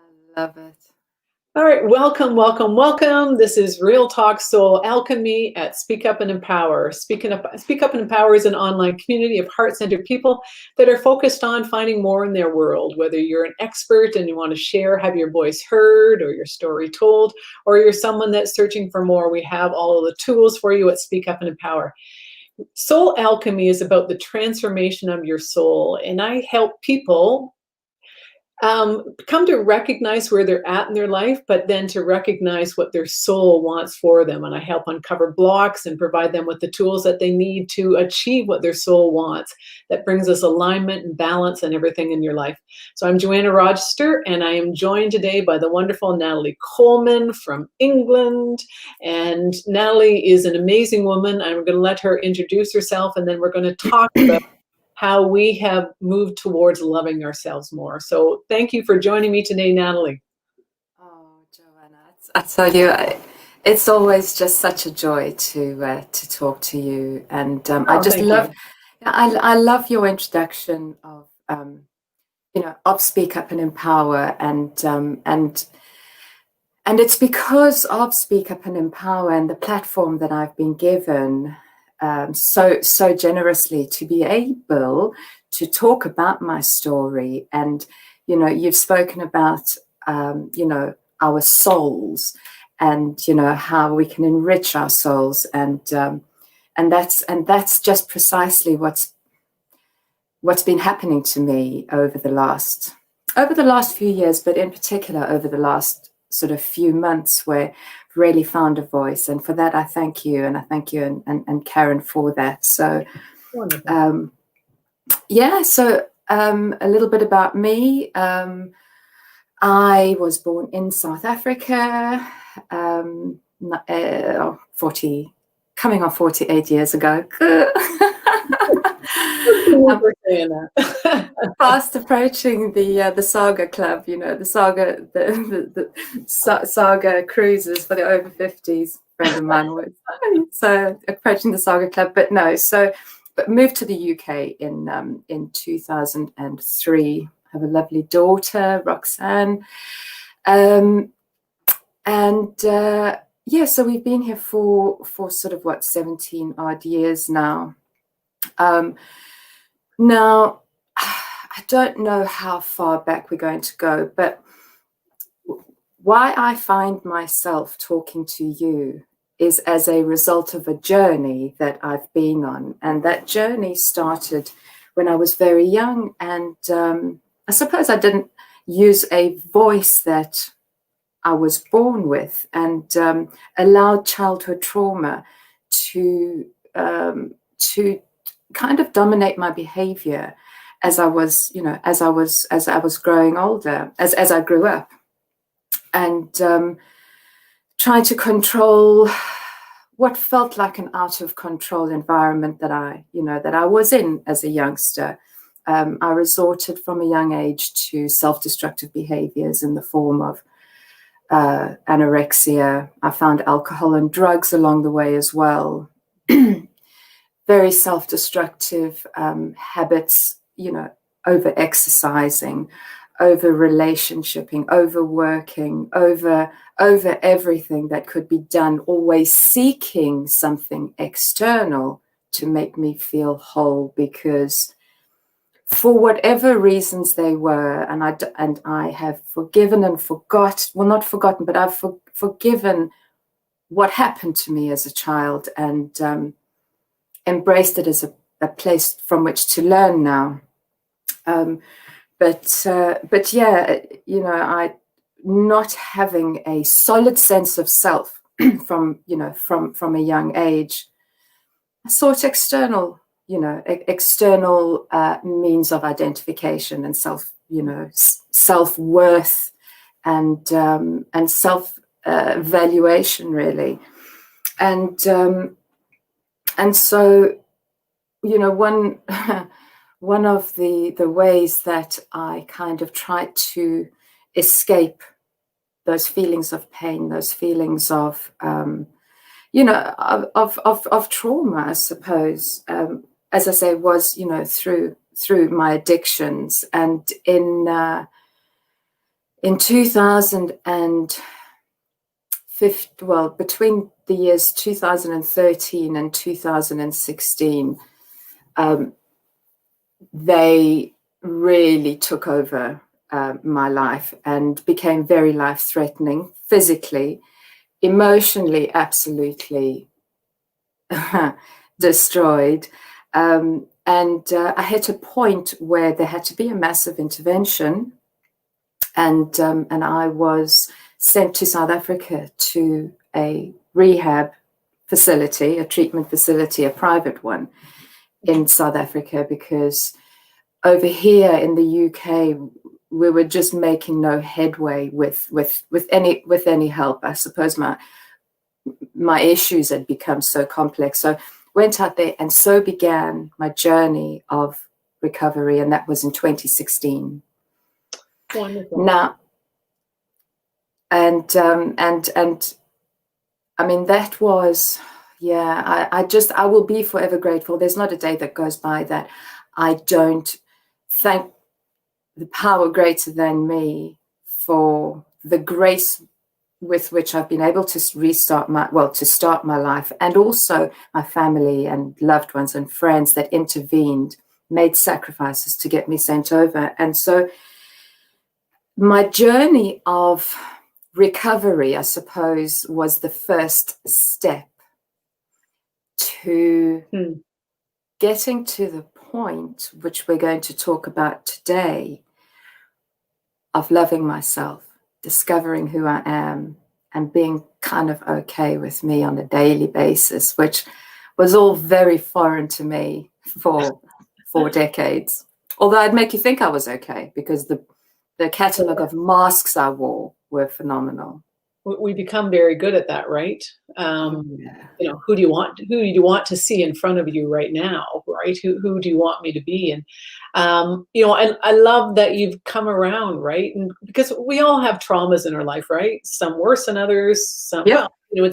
I love it. All right, welcome, welcome, welcome. This is Real Talk Soul Alchemy at Speak Up and Empower. Speak Up and Empower is an online community of heart-centered people that are focused on finding more in their world. Whether you're an expert and you want to share, have your voice heard, or your story told, or you're someone that's searching for more, we have all of the tools for you at Speak Up and Empower. Soul Alchemy is about the transformation of your soul, and I help people come to recognize where they're at in their life, but then to recognize what their soul wants for them. And I help uncover blocks and provide them with the tools that they need to achieve what their soul wants. That brings us alignment and balance and everything in your life. So I'm Joanna Rochester, and I am joined today by the wonderful Natalie Coleman from England. And Natalie is an amazing woman. I'm going to let her introduce herself, and then we're going to talk about how we have moved towards loving ourselves more. So thank you for joining me today, Natalie. Oh, Joanna, I tell you, it's always just such a joy to talk to you, and I just love, I love your introduction of of Speak Up and Empower, and it's because of Speak Up and Empower and the platform that I've been given so generously to be able to talk about my story. And you've spoken about our souls, and how we can enrich our souls, and that's just precisely what's been happening to me over the last few years, but in particular over the last sort of few months, where I've really found a voice. And for that I thank you, and I thank you and Karen for that. So a little bit about me. I was born in South Africa coming on 48 years ago. Fast approaching the Saga Club, the Saga, the Saga cruises for the over 50s. Friend of mine was so approaching the Saga Club, but moved to the UK in 2003. I have a lovely daughter, Roxanne, so we've been here for sort of 17 odd years now. Now, I don't know how far back we're going to go, but why I find myself talking to you is as a result of a journey that I've been on. And that journey started when I was very young. And I suppose I didn't use a voice that I was born with, and allowed childhood trauma to kind of dominate my behavior as I was growing older, as I grew up, and trying to control what felt like an out of control environment that I was in as a youngster. I resorted from a young age to self-destructive behaviors in the form of anorexia. I found alcohol and drugs along the way as well. Very self-destructive habits, over exercising, over relationshiping, over working, over everything that could be done, always seeking something external to make me feel whole, because for whatever reasons they were, and I have forgiven and not forgotten, but I've forgiven what happened to me as a child, and embraced it as a place from which to learn now. But I not having a solid sense of self from a young age, I sought external means of identification and self-worth and self valuation, really. And so, one of the ways that I kind of tried to escape those feelings of pain, those feelings of trauma, I suppose, as I say, was through my addictions, and in in 2015, well, between the years 2013 and 2016, they really took over my life and became very life-threatening, physically, emotionally, absolutely destroyed. And I hit a point where there had to be a massive intervention, and I was sent to South Africa to a rehab facility, a treatment facility, a private one in South Africa, because over here in the UK, we were just making no headway with any help. I suppose my issues had become so complex. So went out there, and so began my journey of recovery, and that was in 2016. Wonderful. Now, and I mean, that was, yeah, I will be forever grateful. There's not a day that goes by that I don't thank the power greater than me for the grace with which I've been able to start my life, and also my family and loved ones and friends that intervened, made sacrifices to get me sent over. And so my journey of recovery, I suppose, was the first step to getting to the point which we're going to talk about today, of loving myself, discovering who I am, and being kind of okay with me on a daily basis, which was all very foreign to me for 4 decades. Although I'd make you think I was okay, because the catalogue of masks I wore were phenomenal. We become very good at that, right? Yeah. You know, who do you want to see in front of you right now, right? Who do you want me to be? And you know, I love that you've come around, right? And because we all have traumas in our life, right? Some worse than others. Some, Yep. well, you know,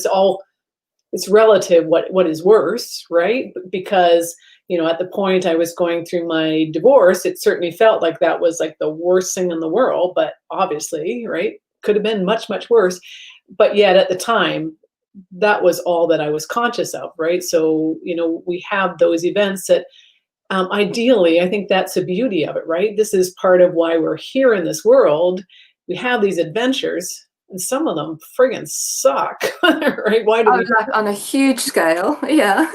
it's relative what is worse, right? Because, you know, at the point I was going through my divorce, it certainly felt like that was like the worst thing in the world, but obviously, right, could have been much, much worse. But yet at the time, that was all that I was conscious of, right? So, you know, we have those events that ideally, I think that's the beauty of it, right? This is part of why we're here in this world. We have these adventures, and some of them friggin' suck, right? Why do we? Like on a huge scale, yeah.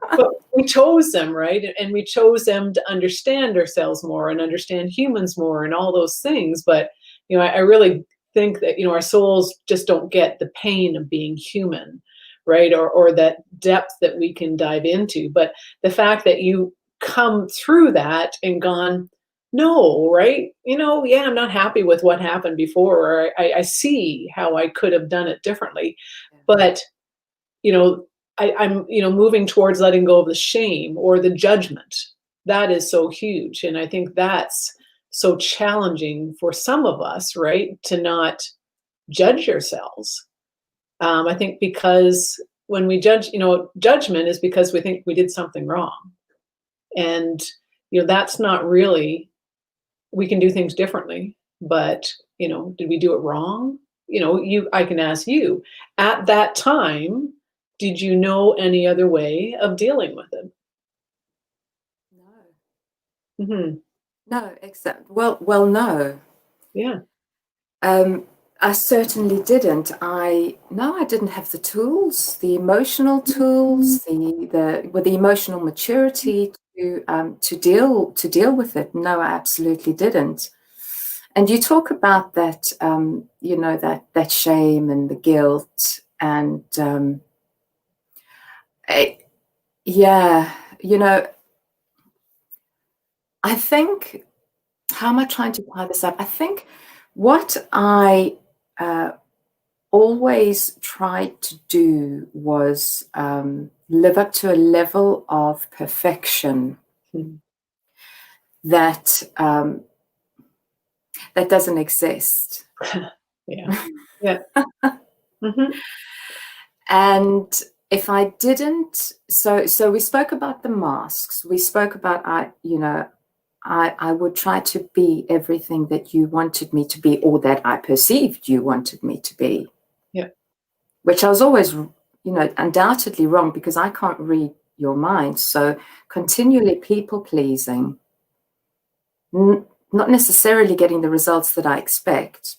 But we chose them, right? And we chose them to understand ourselves more and understand humans more and all those things. But, you know, I really think that, you know, our souls just don't get the pain of being human, right? Or that depth that we can dive into. But the fact that you come through that and gone, no, right? You know, yeah, I'm not happy with what happened before, or I see how I could have done it differently. But, you know, I'm, you know, moving towards letting go of the shame or the judgment. That is so huge. And I think that's so challenging for some of us, right? To not judge yourselves. I think because when we judge, you know, judgment is because we think we did something wrong. And, you know, that's not really, we can do things differently, but, you know, did we do it wrong? You know, I can ask you, at that time, did you know any other way of dealing with it? No. Hmm. No, except, well, no. Yeah. I certainly didn't. I didn't have the tools, the emotional tools, the emotional maturity to deal with it. No, I absolutely didn't. And you talk about that, you know, that shame and the guilt, and yeah, you know, I think, how am I trying to tie this up? I think what I always tried to do was live up to a level of perfection that that doesn't exist. Yeah. Yeah. Hmm. And if I didn't, so we spoke about the masks. We spoke about, I would try to be everything that you wanted me to be, or that I perceived you wanted me to be. Yeah. Which I was always, undoubtedly wrong, because I can't read your mind. So continually people pleasing, not necessarily getting the results that I expect,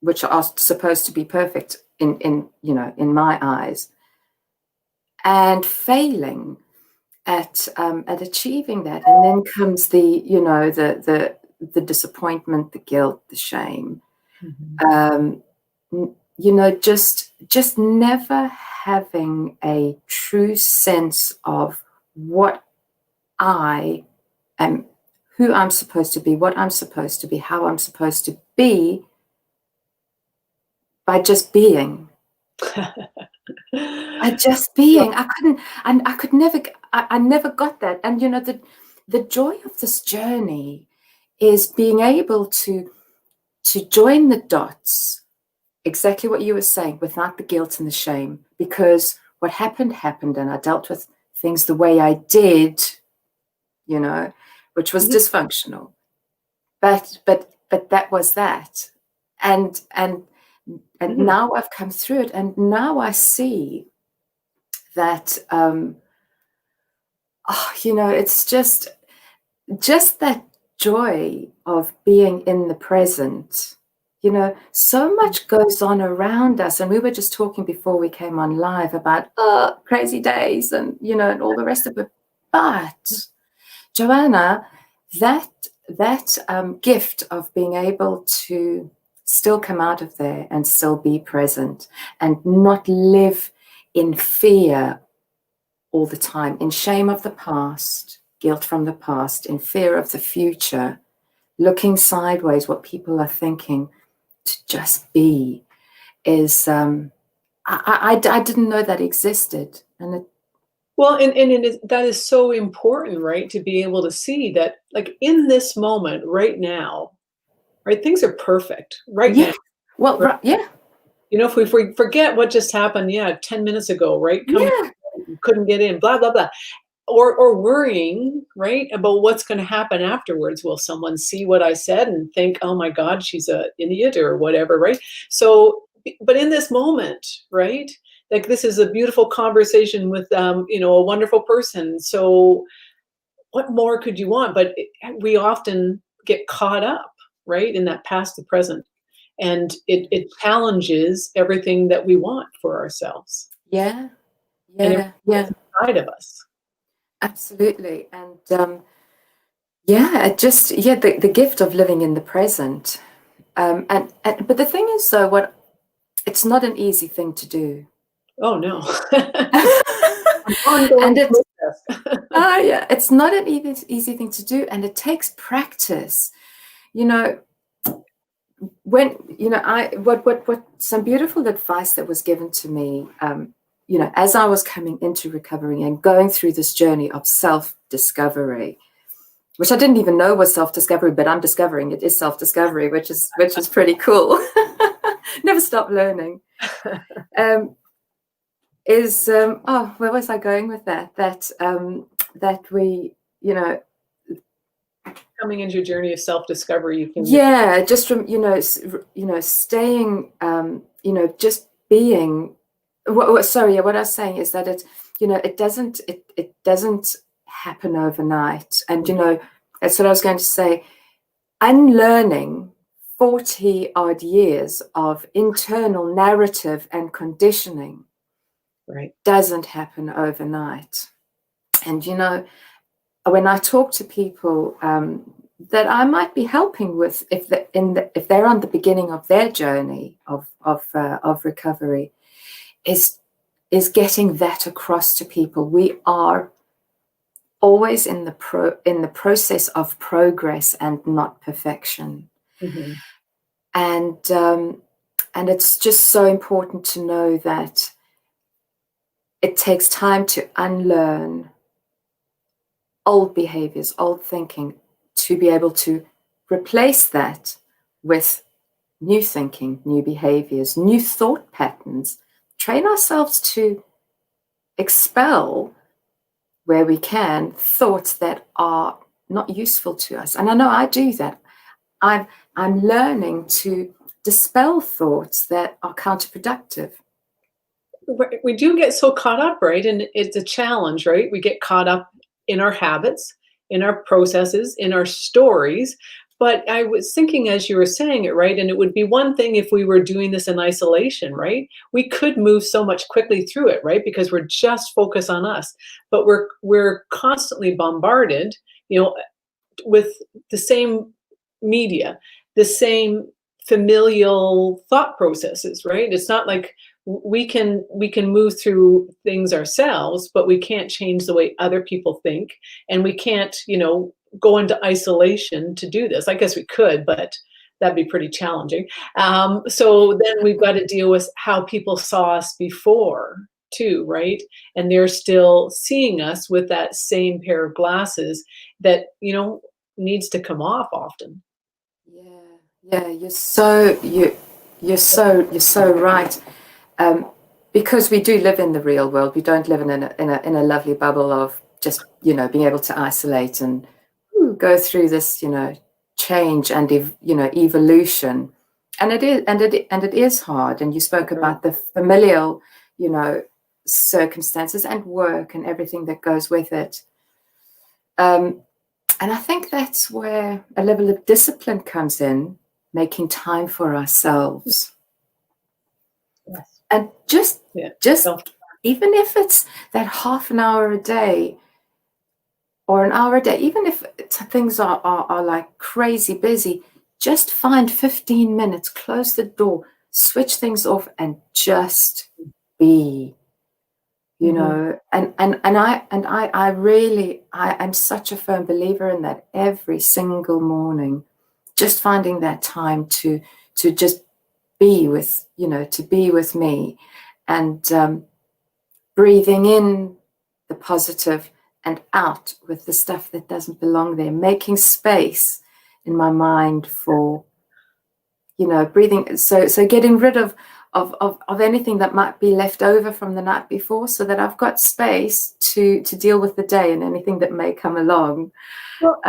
which are supposed to be perfect in my eyes, and failing at achieving that. And then comes the disappointment, the guilt, the shame. Just never having a true sense of what I am, who I'm supposed to be, what I'm supposed to be, how I'm supposed to be, by just being. By just being. I never got that. And the joy of this journey is being able to join the dots, exactly what you were saying, without the guilt and the shame, because what happened, and I dealt with things the way I did, which was dysfunctional. But that was that. And now I've come through it, and now I see that, it's just that joy of being in the present. So much goes on around us, and we were just talking before we came on live about crazy days and and all the rest of it. But Joanna, that gift of being able to still come out of there and still be present and not live in fear all the time, in shame of the past, guilt from the past, in fear of the future, looking sideways what people are thinking, to just be, is I didn't know that existed. And that is so important, right? To be able to see that, like, in this moment, right now, right, things are perfect right now. Well, right, yeah. If we forget what just happened, 10 minutes ago, right? Couldn't get in, blah, blah, blah. Or worrying, right, about what's going to happen afterwards. Will someone see what I said and think, oh my God, she's an idiot or whatever, right? So, but in this moment, right, like, this is a beautiful conversation with, a wonderful person. So what more could you want? But we often get caught up, right, in that past, the present. And it challenges everything that we want for ourselves. Yeah. Inside of us. Absolutely. And the gift of living in the present. But the thing is, though, it's not an easy thing to do. Oh no. And it's not an easy thing to do, and it takes practice. What some beautiful advice that was given to me, as I was coming into recovery and going through this journey of self-discovery, which I didn't even know was self-discovery, but I'm discovering it is self-discovery, which is pretty cool. Never stop learning. Where was I going with that? That we, coming into your journey of self-discovery, you can just from staying, just being. What I was saying is that it doesn't happen overnight, and that's what I was going to say. Unlearning 40 odd years of internal narrative and conditioning, right, doesn't happen overnight. And when I talk to people that I might be helping with, if they're on the beginning of their journey of recovery, is getting that across to people. We are always in the process of progress and not perfection. Mm-hmm. And it's just so important to know that it takes time to unlearn old behaviors, old thinking, to be able to replace that with new thinking, new behaviors, new thought patterns. Train ourselves to expel, where we can, thoughts that are not useful to us. And I know I do that. I'm learning to dispel thoughts that are counterproductive. We do get so caught up, right? And it's a challenge, right? We get caught up in our habits, in our processes, in our stories. But I was thinking as you were saying it, right? And it would be one thing if we were doing this in isolation, right? We could move so much quickly through it, right? Because we're just focused on us. But we're constantly bombarded, with the same media, the same familial thought processes, right? It's not like we can move through things ourselves, but we can't change the way other people think, and we can't, go into isolation to do this. I guess we could, but that'd be pretty challenging. So then we've got to deal with how people saw us before too, right? And they're still seeing us with that same pair of glasses that needs to come off often. Yeah, you're so right. Because we do live in the real world, we don't live in a lovely bubble of just being able to isolate and go through this change and evolution, and it is hard. And you spoke about the familial circumstances and work and everything that goes with it. And I think that's where a level of discipline comes in, making time for ourselves. Yes. And just even if it's that half an hour a day or an hour a day, even if things are like crazy busy, just find 15 minutes, close the door, switch things off, and just be. And I'm such a firm believer in that. Every single morning, just finding that time to just be with me, and breathing in the positive and out with the stuff that doesn't belong there, making space in my mind for breathing, so getting rid of anything that might be left over from the night before, so that I've got space to deal with the day and anything that may come along. Well,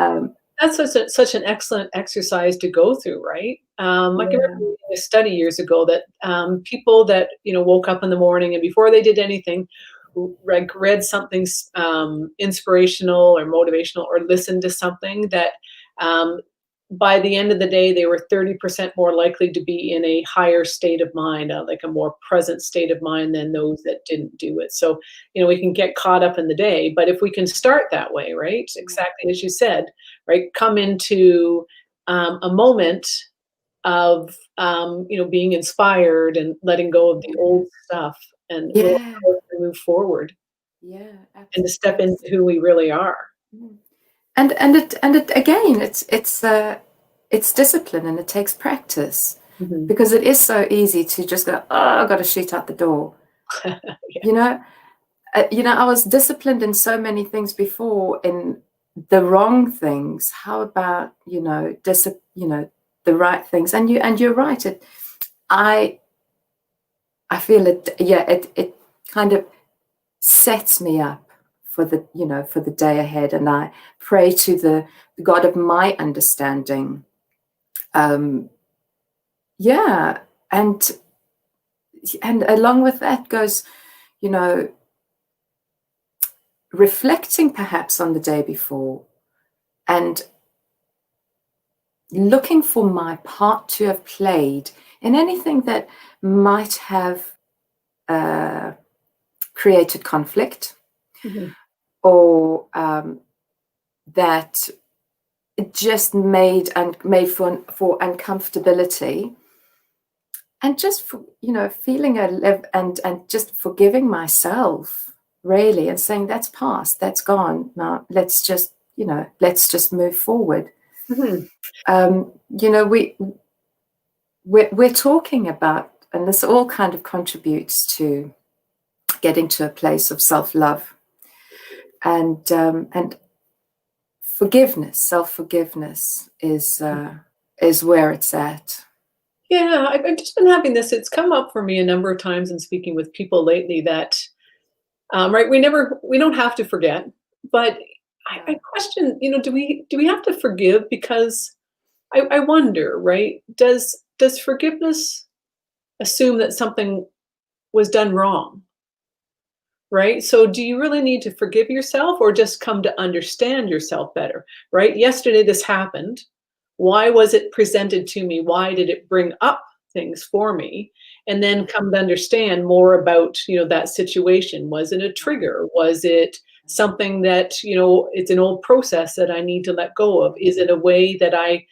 that's such an excellent exercise to go through, right? I can remember reading a study years ago that people that woke up in the morning and before they did anything, read something inspirational or motivational, or listened to something, that by the end of the day, they were 30% more likely to be in a higher state of mind, like a more present state of mind, than those that didn't do it. So, we can get caught up in the day, but if we can start that way, right? Exactly as you said, right? Come into a moment of, being inspired and letting go of the old stuff, and move forward. Yeah, absolutely. And to step into who we really are. And it again, it's discipline, and it takes practice, because it is so easy to just go, I've got to shoot out the door. Yeah. I was disciplined in so many things before, in the wrong things. How about the right things? And you're right. I feel it. Yeah, it kind of sets me up for the day ahead, and I pray to the God of my understanding. And along with that goes, reflecting perhaps on the day before, and looking for my part to have played in anything that might have created conflict, or that just made for uncomfortability, and just feeling and just forgiving myself, really, and saying that's past, that's gone. Now let's just move forward. We're talking about, and this all kind of contributes to getting to a place of self-love, and forgiveness. Self-forgiveness is where it's at. Yeah, I've just been having this. It's come up for me a number of times in speaking with people lately that, right, we don't have to forget, but I question, do we have to forgive? Because I wonder, right? Does forgiveness assume that something was done wrong? Right? So do you really need to forgive yourself or just come to understand yourself better? Right? Yesterday this happened. Why was it presented to me? Why did it bring up things for me? And then come to understand more about, that situation. Was it a trigger? Was it something that, it's an old process that I need to let go of? Is it a way that I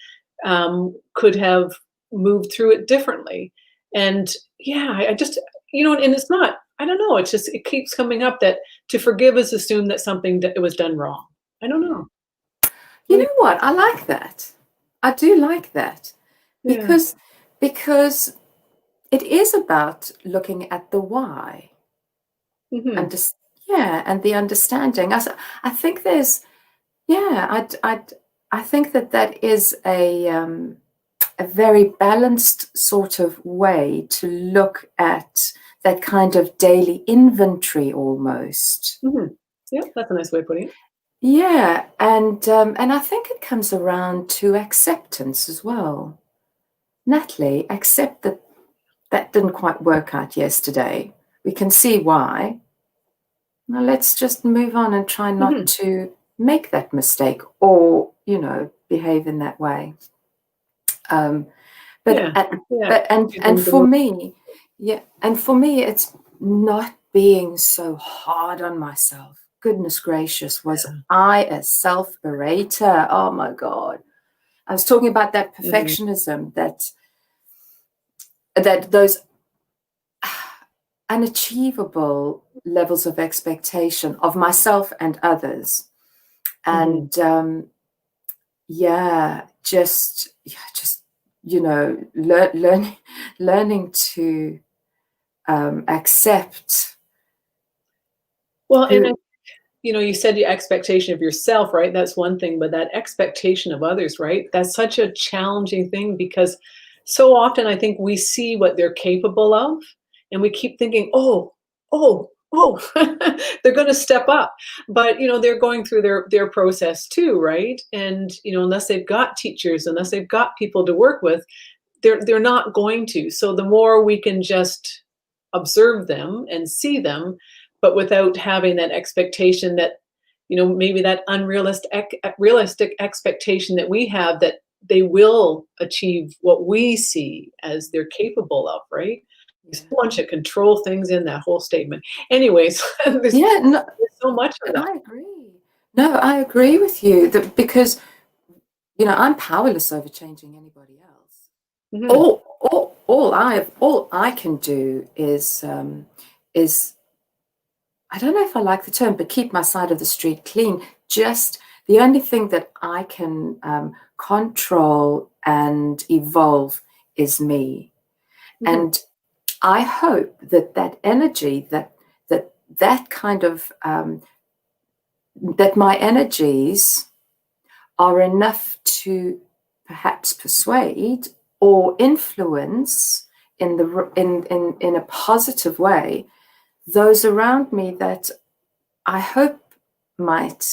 could have moved through it differently? And yeah, I just, and it's not, I don't know, it's just, it keeps coming up that to forgive is assume that something that was done wrong. I don't know. You know what? I like that. I do like that Yeah. because it is about looking at the why Hmm. and just, yeah, and the understanding. I think there's, yeah, I think that is a very balanced sort of way to look at that kind of daily inventory almost. Hmm. Yeah, that's a nice way of putting it. Yeah, and I think it comes around to acceptance as well. Natalie, accept that that didn't quite work out yesterday. We can see why. Now let's just move on and try not Hmm. to make that mistake or, behave in that way. Um, but Yeah. and, Yeah. but Do and things a for little- me, yeah, and for me, it's not being so hard on myself. Goodness gracious, was I a self-berater? Oh my God. I was talking about that Mhm. perfectionism, that those unachievable levels of expectation of myself and others. Mhm. And yeah, just learning to accept Well, and who. you said the expectation of yourself, right? That's one thing, but that expectation of others, right? That's such a challenging thing because so often I think we see what they're capable of and we keep thinking, oh, they're going to step up. But, they're going through their process too, right? And, unless they've got teachers, unless they've got people to work with, they're not going to. So the more we can just observe them and see them, but without having that expectation that, maybe that realistic expectation that we have that they will achieve what we see as they're capable of, right? There's a bunch of control things in that whole statement. Anyways, Yeah, no, there's so much of that. I agree. No, I agree with you that because I'm powerless over changing anybody else. Mhm. All I can do is I don't know if I like the term, but keep my side of the street clean. Just the only thing that I can control and evolve is me. Mhm. And I hope that energy, that kind of that my energies are enough to perhaps persuade or influence in a positive way those around me that I hope might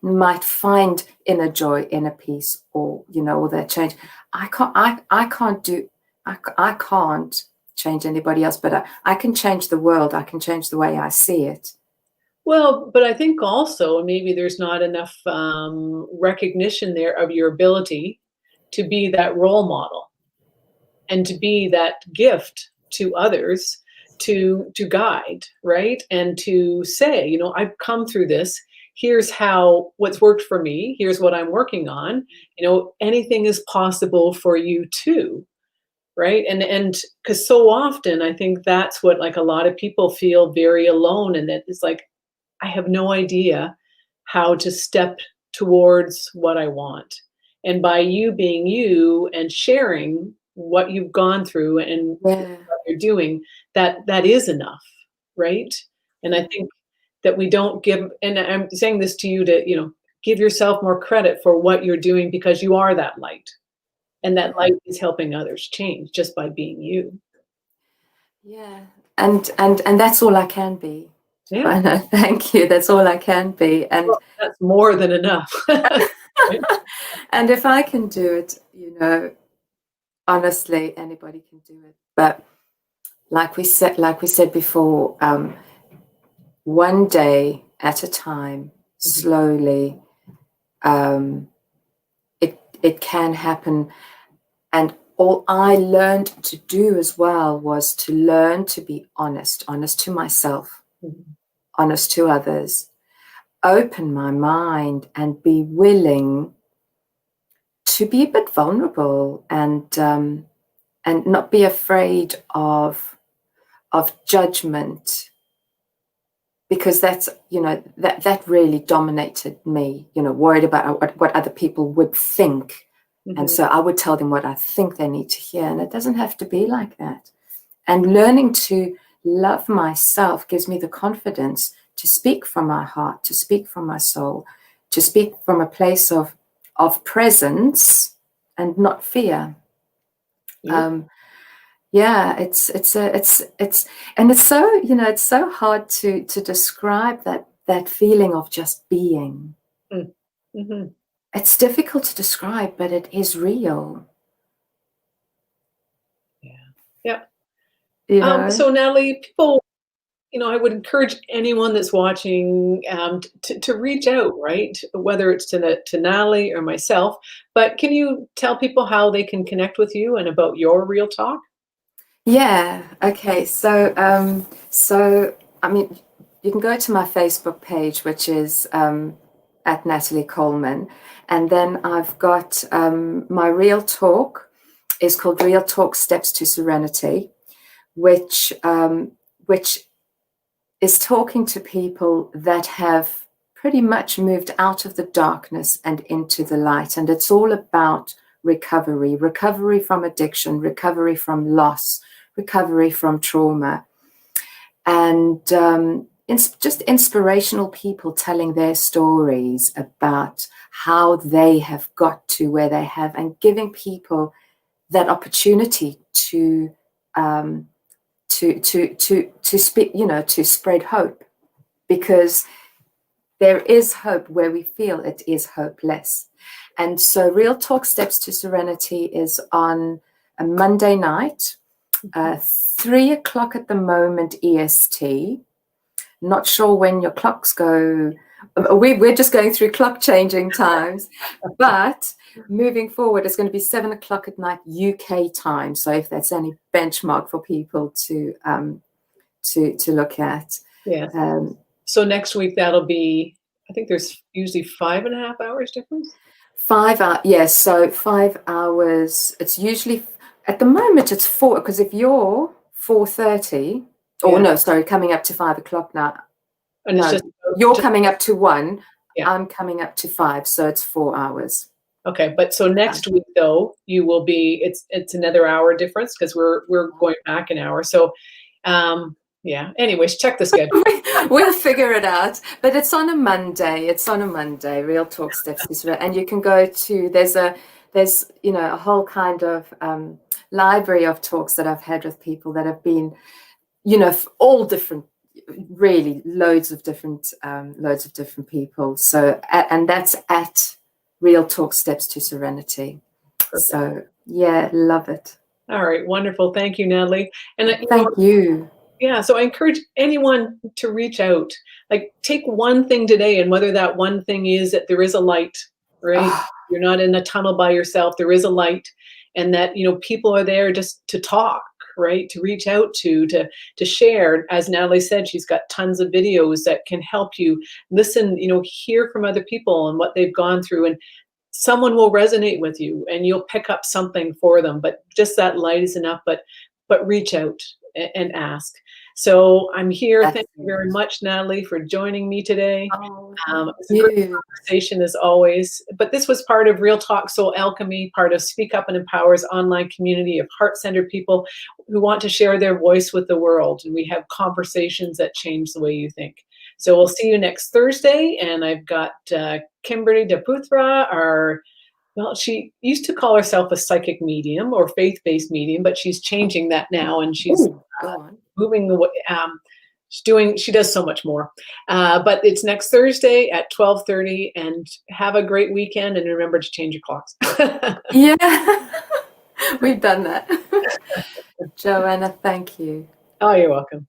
might find inner joy, inner peace, or that change. I can't do I can't change anybody else, but I can change the world. I can change the way I see it. Well, but I think also maybe there's not enough recognition there of your ability to be that role model and to be that gift to others to guide, right? And to say, I've come through this. Here's how what's worked for me. Here's what I'm working on. Anything is possible for you too, right? And because so often I think that's what like a lot of people feel very alone, and that it's like I have no idea how to step towards what I want. And by you being you and sharing what you've gone through and Yeah. what you're doing, that is enough, right? And I think that we don't give, and I'm saying this to you to, give yourself more credit for what you're doing because you are that light. And that light is helping others change just by being you. Yeah. And that's all I can be. Yeah. I know. Thank you. That's all I can be. And Well, that's more than enough. and if I can do it, honestly, anybody can do it. But like we said before, one day at a time, slowly, it can happen. And all I learned to do as well was to learn to be honest to myself, honest to others, open my mind, and be willing to be a bit vulnerable, and not be afraid of judgment, because that's that really dominated me, worried about what other people would think. And so I would tell them what I think they need to hear, and it doesn't have to be like that. And learning to love myself gives me the confidence to speak from my heart, to speak from my soul, to speak from a place of presence and not fear. Yeah, it's and it's so it's so hard to describe that feeling of just being. Mm-hmm. It's difficult to describe, but it is real. Yeah. Yeah. So Natalie, people, I would encourage anyone that's watching to reach out, right? Whether it's to Natalie or myself. But can you tell people how they can connect with you and about your Real Talk? Yeah. Okay. So I mean, you can go to my Facebook page, which is at Natalie Coleman, and then I've got my Real Talk is called Real Talk Steps to Serenity, which is talking to people that have pretty much moved out of the darkness and into the light. And it's all about recovery from addiction, recovery from loss, recovery from trauma. And just inspirational people telling their stories about how they have got to where they have, and giving people that opportunity to speak, to spread hope, because there is hope where we feel it is hopeless. And so Real Talk Steps to Serenity is on a Monday night, 3:00 at the moment EST. Not sure when your clocks go. We're just going through clock changing times, but moving forward, it's going to be 7:00 at night UK time. So if that's any benchmark for people to look at. Yeah. So next week, that'll be, I think there's usually 5.5 hours difference. 5 hours, yes. So 5 hours. It's usually, at the moment, it's 4, because if you're 4:30, no, sorry, coming up to 5:00 now. And no, you're coming up to 1. Yeah. I'm coming up to 5, so it's 4 hours. Okay, but so next week though, you will be, it's another hour difference, because we're going back an hour. So yeah, anyways, check the schedule. We'll figure it out. But it's on a Monday. Real Talk Steps. And you can go to, there's a whole kind of library of talks that I've had with people that have been, all different, really loads of different people. So, and that's at Real Talk Steps to Serenity. Perfect. So yeah, love it. All right, wonderful. Thank you, Natalie. And thank you. Yeah, so I encourage anyone to reach out. Like, take one thing today, and whether that one thing is that there is a light, right? You're not in a tunnel by yourself. There is a light, and that people are there just to talk, right? To reach out to share. As Natalie said, she's got tons of videos that can help you listen, hear from other people and what they've gone through, and someone will resonate with you, and you'll pick up something for them. But just that light is enough. But reach out and ask. So I'm here. Thank you very much, Natalie, for joining me today. It's a great conversation as always. But this was part of Real Talk Soul Alchemy, part of Speak Up and Empower's online community of heart-centered people who want to share their voice with the world. And we have conversations that change the way you think. So we'll see you next Thursday. And I've got Kimberly DePuthra, well, she used to call herself a psychic medium or faith-based medium, but she's changing that now, and she's moving away. she does so much more. But it's next Thursday at 12:30, and have a great weekend, and remember to change your clocks. Yeah, we've done that. Joanna, thank you. Oh, you're welcome.